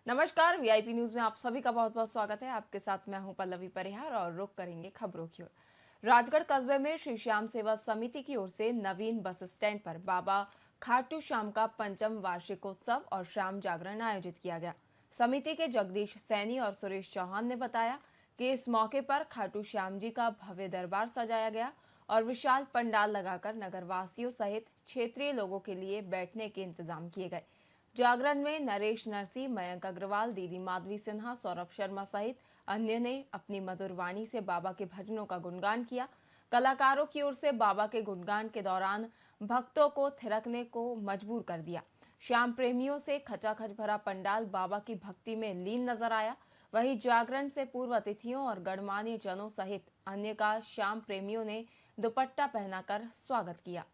नमस्कार। VIP news में आप सभी का बहुत बहुत स्वागत है। आपके साथ मैं हूं पल्लवी परिहार और रुक करेंगे खबरों की ओर। राजगढ़ कस्बे में श्री श्याम सेवा समिति की ओर से नवीन बस स्टैंड पर बाबा खाटू श्याम का 5वां वार्षिकोत्सव और श्याम जागरण आयोजित किया गया। समिति के जगदीश सैनी और सुरेश चौहान ने बताया कि इस मौके पर खाटू श्याम जी का भव्य दरबार सजाया गया और विशाल पंडाल लगाकर नगरवासियों सहित क्षेत्रीय लोगों के लिए बैठने के इंतजाम किए गए। जागरण में नरेश नरसी, मयंक अग्रवाल, दीदी माधवी सिन्हा, सौरभ शर्मा सहित अन्य ने अपनी मधुर वाणी से बाबा के भजनों का गुणगान किया। कलाकारों की ओर से बाबा के गुणगान के दौरान भक्तों को थिरकने को मजबूर कर दिया। श्याम प्रेमियों से खचाखच भरा पंडाल बाबा की भक्ति में लीन नजर आया। वहीं जागरण से पूर्व अतिथियों और गणमान्य जनों सहित अन्य का श्याम प्रेमियों ने दुपट्टा पहनाकर स्वागत किया।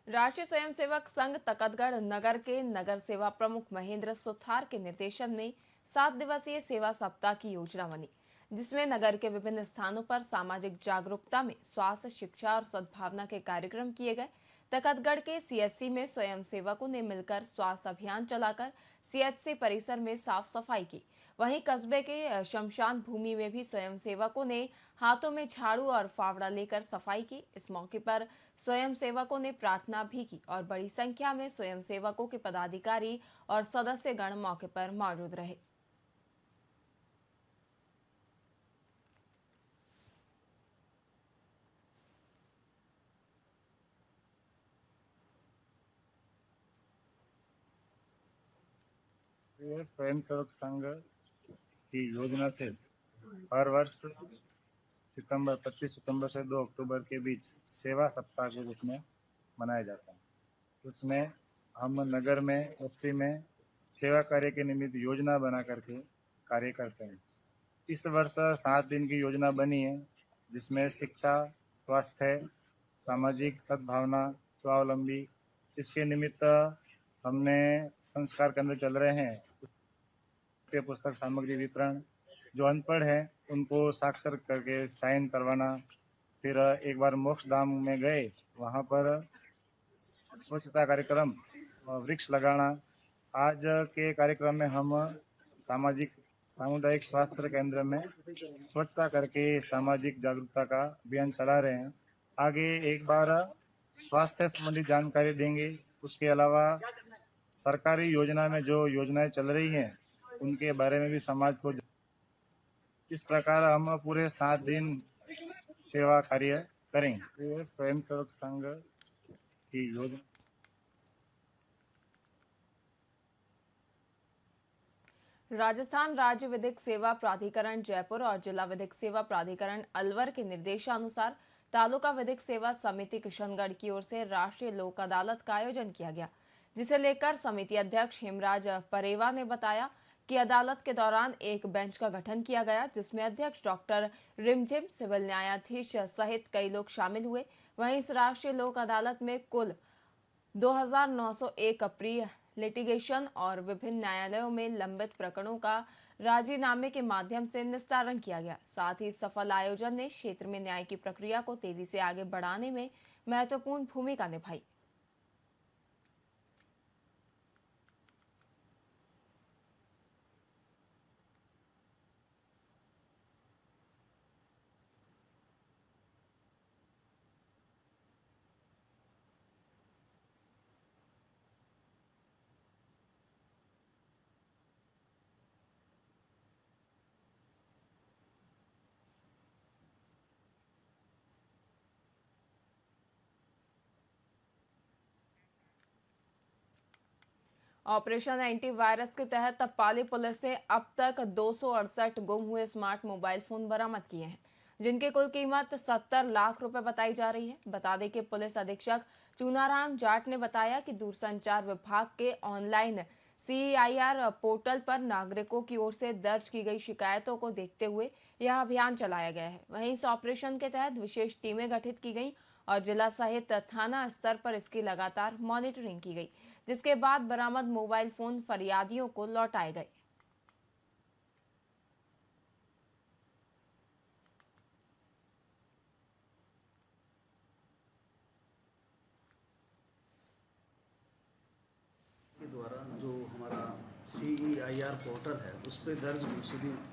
राष्ट्रीय स्वयंसेवक संघ तकतगढ़ नगर के नगर सेवा प्रमुख महेंद्र सुथार के निर्देशन में 7 दिवसीय सेवा सप्ताह की योजना बनी, जिसमें नगर के विभिन्न स्थानों पर सामाजिक जागरूकता में स्वास्थ्य, शिक्षा और सद्भावना के कार्यक्रम किए गए। तकतगढ़ के सीएचसी में स्वयंसेवकों ने मिलकर स्वास्थ्य अभियान चलाकर सीएचसी परिसर में साफ सफाई की। वहीं कस्बे के शमशान भूमि में भी स्वयंसेवकों ने हाथों में झाड़ू और फावड़ा लेकर सफाई की। इस मौके पर स्वयंसेवकों ने प्रार्थना भी की और बड़ी संख्या में स्वयंसेवकों के पदाधिकारी और सदस्यगण मौके पर मौजूद रहे। ये स्वयंसेवक संघ की योजना से हर वर्ष 25 सितंबर से 2 अक्टूबर के बीच सेवा सप्ताह के रूप में मनाया जाता है। उसमें हम नगर में, बस्ती में सेवा कार्य के निमित्त योजना बना करके कार्य करते हैं। इस वर्ष 7 दिन की योजना बनी है, जिसमें शिक्षा, स्वास्थ्य, सामाजिक सद्भावना, स्वावलंबी, इसके निमित्त हमने संस्कार केंद्र चल रहे हैं, पुस्तक सामग्री वितरण, जो अनपढ़ है उनको साक्षर करके साइन करवाना। फिर एक बार मोक्ष धाम में गए, वहाँ पर स्वच्छता कार्यक्रम, वृक्ष लगाना। आज के कार्यक्रम में हम सामुदायिक स्वास्थ्य केंद्र में स्वच्छता करके सामाजिक जागरूकता का अभियान चला रहे हैं। आगे एक बार स्वास्थ्य संबंधी जानकारी देंगे। उसके अलावा सरकारी योजना में जो योजनाएं चल रही हैं उनके बारे में भी समाज को, इस प्रकार हम पूरे 7 दिन सेवा कार्य करेंगे। स्वयंसेवक संघ की योजना। राजस्थान राज्य विधिक सेवा प्राधिकरण जयपुर और जिला विधिक सेवा प्राधिकरण अलवर के निर्देशानुसार तालुका विधिक सेवा समिति किशनगढ़ की ओर से राष्ट्रीय लोक अदालत का आयोजन किया गया, जिसे लेकर समिति अध्यक्ष हेमराज परेवा ने बताया कि अदालत के दौरान एक बेंच का गठन किया गया, जिसमें अध्यक्ष डॉक्टर रिमझिम, सिविल न्यायाधीश सहित कई लोग शामिल हुए। वहीं इस राष्ट्रीय लोक अदालत में कुल 2901 अप्रिय लिटिगेशन और विभिन्न न्यायालयों में लंबित प्रकरणों का राजीनामे के माध्यम से निस्तारण किया गया। साथ ही सफल आयोजन ने क्षेत्र में न्याय की प्रक्रिया को तेजी से आगे बढ़ाने में महत्वपूर्ण भूमिका निभाई। ऑपरेशन एंटीवायरस के तहत पाली पुलिस ने अब तक 268 गुम हुए स्मार्ट मोबाइल फोन बरामद किए हैं, जिनकी कुल कीमत 70 लाख रुपए बताई जा रही है। बता दें कि पुलिस अधीक्षक चूनाराम जाट ने बताया कि दूरसंचार विभाग के ऑनलाइन CIR पोर्टल पर नागरिकों की ओर से दर्ज की गई शिकायतों को देखते हुए यह अभियान चलाया गया है। वहीं इस ऑपरेशन के तहत विशेष टीमें गठित की गई और जिला सहित थाना स्तर पर इसकी लगातार मॉनिटरिंग की गई, जिसके बाद बरामद मोबाइल फोन फरियादियों को लौटाए गए। के द्वारा जो हमारा CEIR पोर्टल है उस पर दर्ज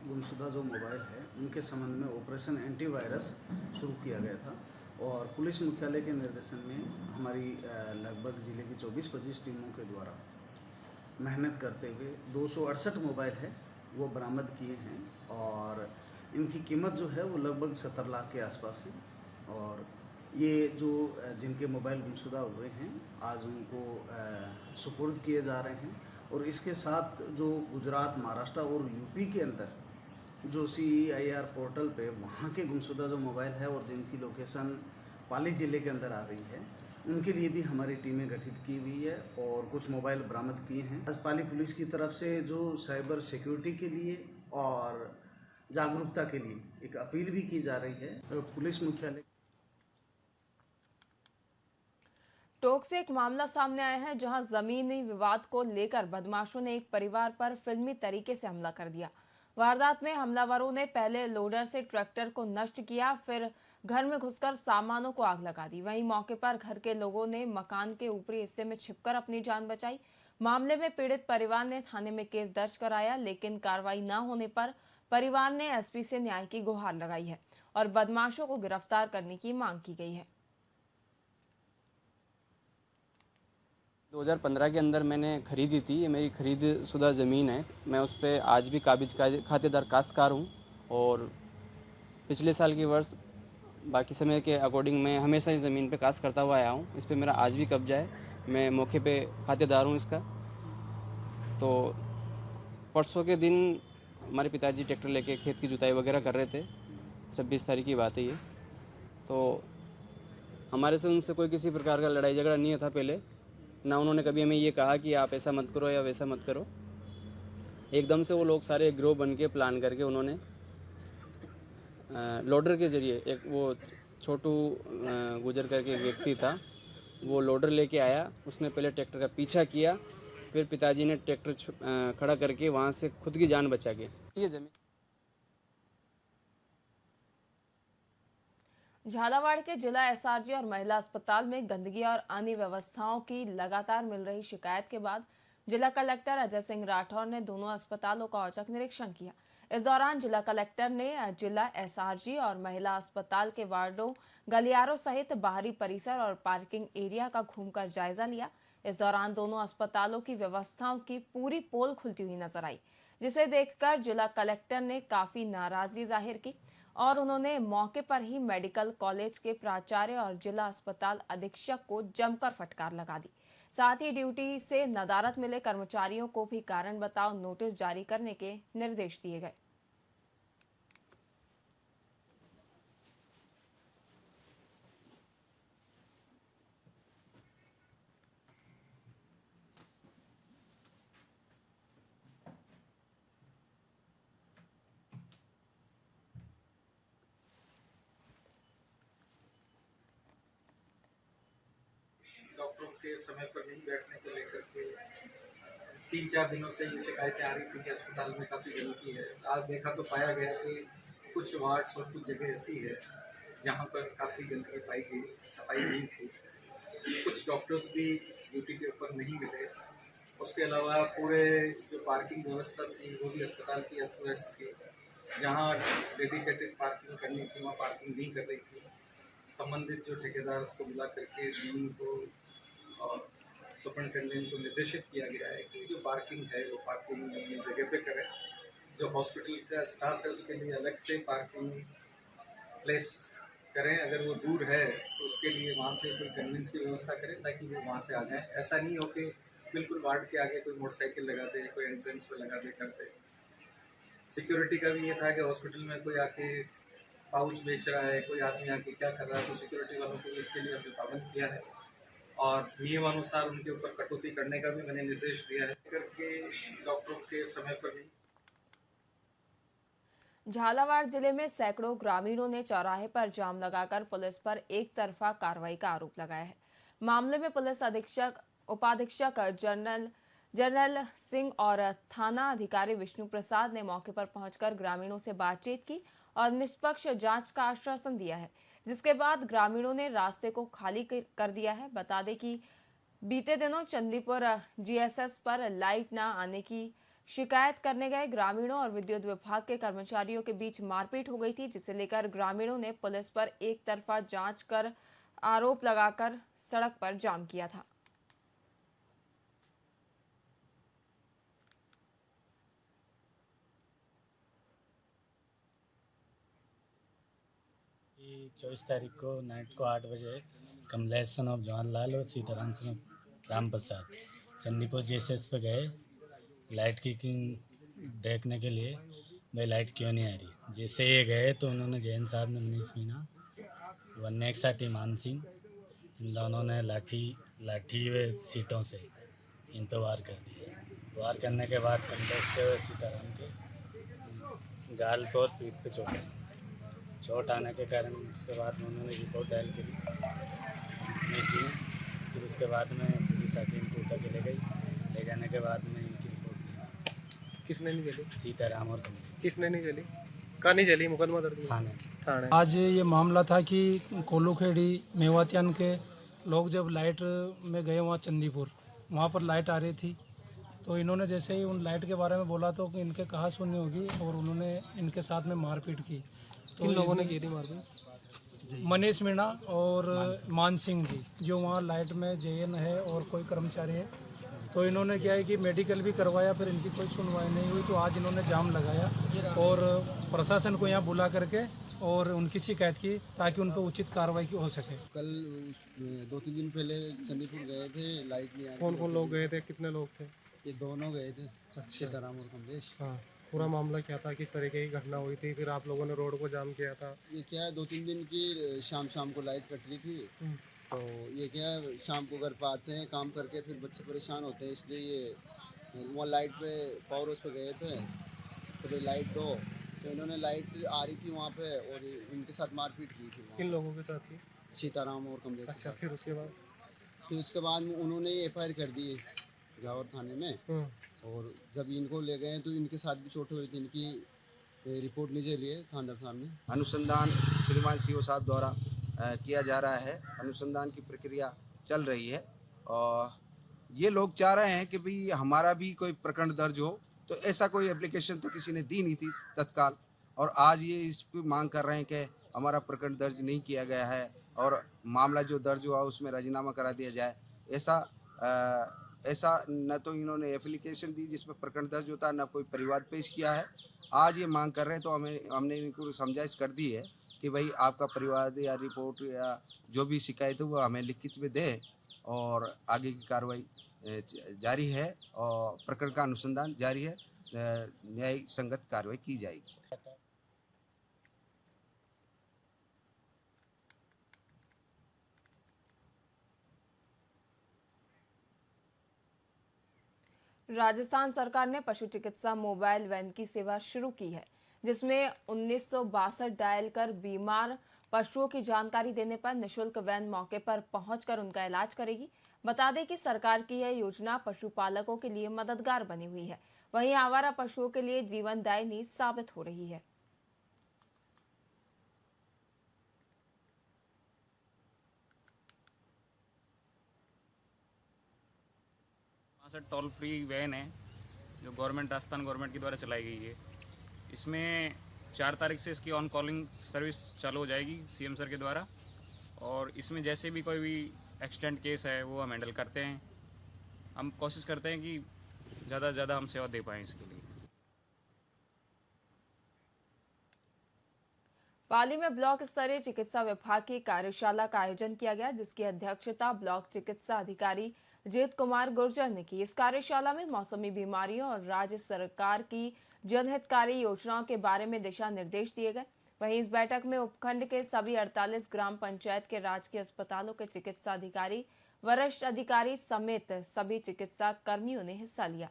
गुमशुदा जो मोबाइल है उनके संबंध में ऑपरेशन एंटीवायरस शुरू किया गया था और पुलिस मुख्यालय के निर्देशन में हमारी लगभग जिले की 24-25 टीमों के द्वारा मेहनत करते हुए 268 मोबाइल है वो बरामद किए हैं और इनकी कीमत जो है वो लगभग 70 लाख के आसपास है। और ये जो जिनके मोबाइल गुमशुदा हुए हैं आज उनको सुपुर्द किए जा रहे हैं और इसके साथ जो गुजरात, महाराष्ट्र और यूपी के अंदर जो CEIR पोर्टल पे वहाँ के गुमशुदा जो मोबाइल है और जिनकी लोकेशन पाली ज़िले के अंदर आ रही है उनके लिए भी हमारी टीमें गठित की हुई है और कुछ मोबाइल बरामद किए हैं। आज पाली पुलिस की तरफ से जो साइबर सिक्योरिटी के लिए और जागरूकता के लिए एक अपील भी की जा रही है। तो पुलिस मुख्यालय टोंक से एक मामला सामने आया है, जहां जमीनी विवाद को लेकर बदमाशों ने एक परिवार पर फिल्मी तरीके से हमला कर दिया। वारदात में हमलावरों ने पहले लोडर से ट्रैक्टर को नष्ट किया, फिर घर में घुसकर सामानों को आग लगा दी। वहीं मौके पर घर के लोगों ने मकान के ऊपरी हिस्से में छिपकर अपनी जान बचाई। मामले में पीड़ित परिवार ने थाने में केस दर्ज कराया, लेकिन कार्रवाई न होने पर परिवार ने SP से न्याय की गुहार लगाई है और बदमाशों को गिरफ्तार करने की मांग की गई है। 2015 के अंदर मैंने खरीदी थी। ये मेरी खरीद शुदा ज़मीन है। मैं उस पर आज भी काबिज खातेदार काश्तकार हूँ और पिछले साल के वर्ष बाकी समय के अकॉर्डिंग मैं हमेशा इस ज़मीन पे काश्त करता हुआ आया हूँ। इस पे मेरा आज भी कब्जा है। मैं मौके पे खातेदार हूँ इसका। तो परसों के दिन हमारे पिताजी ट्रैक्टर लेके खेत की जुताई वगैरह कर रहे थे। 26 तारीख की बात है ये। तो हमारे से उनसे कोई किसी प्रकार का लड़ाई झगड़ा नहीं था पहले, ना उन्होंने कभी हमें ये कहा कि आप ऐसा मत करो या वैसा मत करो। एकदम से वो लोग सारे गिरोह बन के प्लान करके उन्होंने लोडर के ज़रिए, एक वो छोटू गुजर करके एक व्यक्ति था, वो लोडर लेके आया। उसने पहले ट्रैक्टर का पीछा किया, फिर पिताजी ने ट्रैक्टर खड़ा करके वहाँ से खुद की जान बचा के ये ज़मीन। झालावाड़ के जिला SRG और महिला अस्पताल में गंदगी और अन्य व्यवस्थाओं की लगातार मिल रही शिकायत के बाद जिला कलेक्टर अजय सिंह राठौर ने दोनों अस्पतालों का औचक निरीक्षण किया। इस दौरान जिला कलेक्टर ने जिला SRG और महिला अस्पताल के वार्डों, गलियारों सहित बाहरी परिसर और पार्किंग एरिया का घूमकर जायजा लिया। इस दौरान दोनों अस्पतालों की व्यवस्थाओं की पूरी पोल खुलती हुई नजर आई, जिसे देखकर जिला कलेक्टर ने काफी नाराजगी जाहिर की और उन्होंने मौके पर ही मेडिकल कॉलेज के प्राचार्य और जिला अस्पताल अधीक्षक को जमकर फटकार लगा दी। साथ ही ड्यूटी से नदारत मिले कर्मचारियों को भी कारण बताओ नोटिस जारी करने के निर्देश दिए गए। डॉक्टरों के समय पर नहीं बैठने को लेकर के 3-4 दिनों से ये शिकायतें आ रही थी कि अस्पताल में काफ़ी गंदगी है। आज देखा तो पाया गया कि कुछ वार्ड्स और कुछ जगह ऐसी है जहाँ पर काफ़ी गंदगी पाई गई, सफाई नहीं थी। कुछ डॉक्टर्स भी ड्यूटी के ऊपर नहीं मिले। उसके अलावा पूरे जो पार्किंग व्यवस्था थी वो भी अस्पताल की अस्त व्यस्त थी। जहाँ डेडिकेटेड पार्किंग करनी थी वहाँ पार्किंग नहीं कर रही थी। संबंधित जो ठेकेदार को बुला करके डीन को और सुपरिटेंडेंट को निर्देशित किया गया है कि जो पार्किंग है वो पार्किंग अपनी जगह पे करें। जो हॉस्पिटल का स्टाफ है उसके लिए अलग से पार्किंग प्लेस करें। अगर वो दूर है तो उसके लिए वहाँ से कोई कन्वींस की व्यवस्था करें ताकि वो वहाँ से आ जाए। ऐसा नहीं हो कि बिल्कुल वार्ड के आगे कोई मोटरसाइकिल लगा दे, कोई एंट्रेंस पे लगा दे करते। सिक्योरिटी का भी ये था कि हॉस्पिटल में कोई आके पाउच बेच रहा है, कोई आदमी आके क्या कर रहा है, तो सिक्योरिटी वालों को इसके लिए हमने पाबंद किया है और नियमानुसार उनके ऊपर कटौती करने का भी मैंने निर्देश दिया है करके डॉक्टरों के समय पर नहीं। झालावाड़ जिले में सैकड़ों ग्रामीणों ने चौराहे पर जाम लगाकर पुलिस पर एक तरफा कार्रवाई का आरोप लगाया है। मामले में पुलिस अधीक्षक उपाधीक्षक जनरल सिंह और थाना अधिकारी विष्णु प्रसाद ने मौके पर पहुंचकर ग्रामीणों से बातचीत की और निष्पक्ष जांच का आश्वासन दिया है, जिसके बाद ग्रामीणों ने रास्ते को खाली कर दिया है। बता दें कि बीते दिनों चंदीपुर जीएसएस पर लाइट न आने की शिकायत करने गए ग्रामीणों और विद्युत विभाग के कर्मचारियों के बीच मारपीट हो गई थी, जिसे लेकर ग्रामीणों ने पुलिस पर एक तरफा जांच कर आरोप लगाकर सड़क पर जाम किया था। कि 24 तारीख को नाइट को 8 बजे कमलेश सन ऑफ जवाहरलाल और Sitaram son of Ram Prasad Chandipur GSS पे गए लाइट की देखने के लिए, भाई लाइट क्यों नहीं आ रही। जैसे ये गए तो उन्होंने जैन साहब ने मनीष मीना वन्य एक साथी मान सिंह, इन दोनों ने लाठी व सीटों से इन पर वार कर दिए। वार करने के बाद कमलेश के व सीताराम के गाल पे और पीठ पे चोट आने के कारण उसके बाद में उन्होंने रिपोर्ट डायल करी मनीष जी ने। फिर उसके बाद में पुलिस आके इनको उठा के ले गई। ले जाने के बाद में इनकी रिपोर्ट दी। किसने नहीं चली? सीताराम और कमलेश। किसने नहीं चली? कहाँ नहीं चली? मुकदमा दर्ज थाने। आज ये मामला था कि कोलूखेड़ी मेवातियान के लोग जब लाइट में गए वहाँ चंदीपुर, वहाँ पर लाइट आ रही थी, तो इन्होंने जैसे ही उन लाइट के बारे में बोला तो इनके कहा सुननी होगी और उन्होंने इनके साथ में मारपीट की। तो किन लोगों ने की थी मारपीट? मनीष मीणा और मान सिंह जी, जो वहाँ लाइट में जेएन है और कोई कर्मचारी है। तो इन्होंने क्या है कि मेडिकल भी करवाया, फिर इनकी कोई सुनवाई नहीं हुई, तो आज इन्होंने जाम लगाया और प्रशासन को यहाँ बुला करके और उनकी शिकायत की ताकि उन पर उचित कार्रवाई हो सके। कल 2-3 दिन पहले चंदीपुर गए थे, लाइट नहीं आ रही। कौन कौन लोग गए थे? कितने लोग थे? ये दोनों गए थे, सीताराम और कमलेश। हाँ, पूरा मामला क्या था? किस तरीके की घटना हुई थी? फिर आप लोगों ने रोड को जाम किया था? ये क्या है, 2-3 दिन की शाम को लाइट कट रही थी, तो ये क्या है, शाम को घर पर आते हैं काम करके, फिर बच्चे परेशान होते हैं, इसलिए ये वहाँ लाइट पे पावर हाउस पे गए थे। तो भाई लाइट दो, तो इन्होंने लाइट आ रही थी वहाँ पे और इनके साथ मारपीट की थी। किन लोगों के साथ की? सीताराम और कमलेश। अच्छा, फिर उसके बाद? फिर उसके बाद उन्होंने एफआईआर कर दी जावर थाने में, और जब इनको ले गए तो इनके साथ भी चोट हुई थी। इनकी रिपोर्ट नहीं दे रही है थानेदार साहब ने। अनुसंधान श्रीमान सीओ साहब द्वारा किया जा रहा है। अनुसंधान की प्रक्रिया चल रही है और ये लोग चाह रहे हैं कि भाई हमारा भी कोई प्रकरण दर्ज हो, तो ऐसा कोई एप्लीकेशन तो किसी ने दी नहीं थी तत्काल, और आज ये इसकी मांग कर रहे हैं कि हमारा प्रकरण दर्ज नहीं किया गया है और मामला जो दर्ज हुआ उसमें राजीनामा करा दिया जाए। ऐसा न तो इन्होंने एप्लीकेशन दी जिसमें प्रकरण दर्ज होता है, न कोई परिवाद पेश किया है। आज ये मांग कर रहे हैं, तो हमने इनको समझाइश कर दी है कि भाई आपका परिवाद या रिपोर्ट या जो भी शिकायत है वो हमें लिखित में दें और आगे की कार्रवाई जारी है और प्रकरण का अनुसंधान जारी है, न्याय संगत कार्रवाई की जाएगी। राजस्थान सरकार ने पशु चिकित्सा मोबाइल वैन की सेवा शुरू की है, जिसमें 1962 डायल कर बीमार पशुओं की जानकारी देने पर निशुल्क वैन मौके पर पहुंचकर उनका इलाज करेगी। बता दें कि सरकार की यह योजना पशुपालकों के लिए मददगार बनी हुई है, वहीं आवारा पशुओं के लिए जीवनदायिनी साबित हो रही है। टोल फ्री वैन है जो राजस्थान गवर्नमेंट के द्वारा चलाई गई है। इसमें 4 तारीख से इसकी ऑन कॉलिंग सर्विस चालू हो जाएगी सीएम सर के द्वारा, और इसमें जैसे भी कोई भी एक्सीडेंट केस है वो हम हैंडल करते हैं। हम कोशिश करते हैं कि ज़्यादा से ज़्यादा हम सेवा दे पाएँ इसके लिए। पाली में ब्लॉक स्तरीय चिकित्सा विभाग की कार्यशाला का आयोजन किया गया, जिसकी अध्यक्षता ब्लॉक चिकित्सा अधिकारी जीत कुमार गुर्जर ने की। इस कार्यशाला में मौसमी बीमारियों और राज्य सरकार की जनहितकारी योजनाओं के बारे में दिशा निर्देश दिए गए। वहीं इस बैठक में उपखंड के सभी 48 ग्राम पंचायत के राजकीय अस्पतालों के चिकित्सा अधिकारी, वरिष्ठ अधिकारी समेत सभी चिकित्सा कर्मियों ने हिस्सा लिया।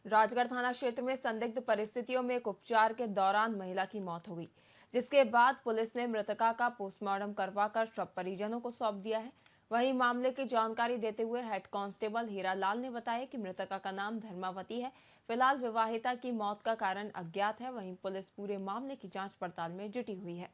राजगढ़ थाना क्षेत्र में संदिग्ध परिस्थितियों में एक उपचार के दौरान महिला की मौत हो गई, जिसके बाद पुलिस ने मृतका का पोस्टमार्टम करवाकर शव परिजनों को सौंप दिया है। वहीं मामले की जानकारी देते हुए हेड कांस्टेबल हीरालाल ने बताया कि मृतका का नाम धर्मावती है। फिलहाल विवाहिता की मौत का कारण अज्ञात है। वहीं पुलिस पूरे मामले की जांच पड़ताल में जुटी हुई है।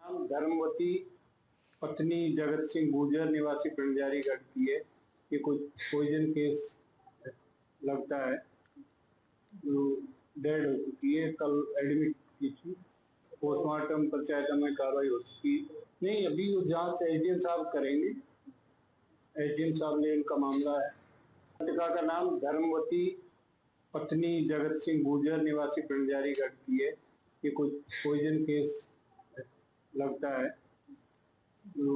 धर्मवती पत्नी जगत सिंह गुर्जर निवासी पिंजारी गढ़ की है। ये कुछ पॉइजन केस लगता है, जो डेड हो चुकी है। कल एडमिट की थी, पोस्टमार्टम पंचायत में कार्रवाई हो चुकी नहीं। अभी वो जांच एसडीएम साहब करेंगे। एसडीएम साहब ने इनका मामला है। मृतका का नाम धर्मवती पत्नी जगत सिंह गुर्जर निवासी पिंजारी गढ़ की है। ये कुछ पॉइजन केस लगता है, जो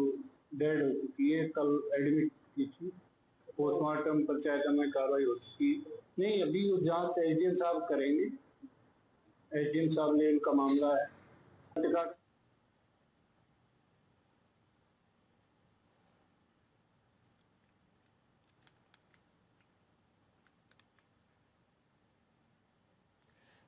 डेड हो चुकी है। कल एडमिट की थी, पोस्टमार्टम पंचायत में कार्रवाई हो चुकी नहीं। अभी वो जांच एसडीएम साहब करेंगे। एसडीएम साहब ने इनका मामला है।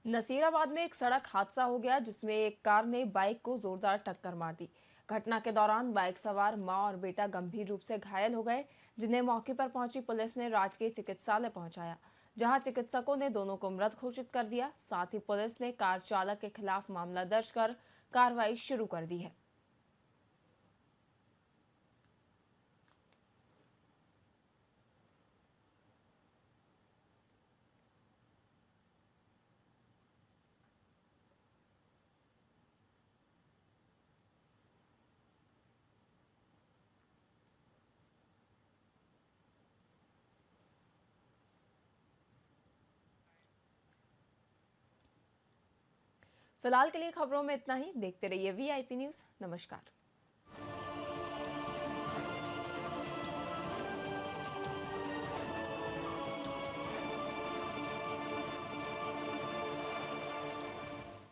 नसीराबाद में एक सड़क हादसा हो गया, जिसमें एक कार ने बाइक को जोरदार टक्कर मार दी। घटना के दौरान बाइक सवार मां और बेटा गंभीर रूप से घायल हो गए, जिन्हें मौके पर पहुंची पुलिस ने राजकीय चिकित्सालय पहुंचाया, जहां चिकित्सकों ने दोनों को मृत घोषित कर दिया। साथ ही पुलिस ने कार चालक के खिलाफ मामला दर्ज कर कार्रवाई शुरू कर दी है। फिलहाल के लिए खबरों में इतना ही। देखते रहिए वीआईपी न्यूज़। नमस्कार।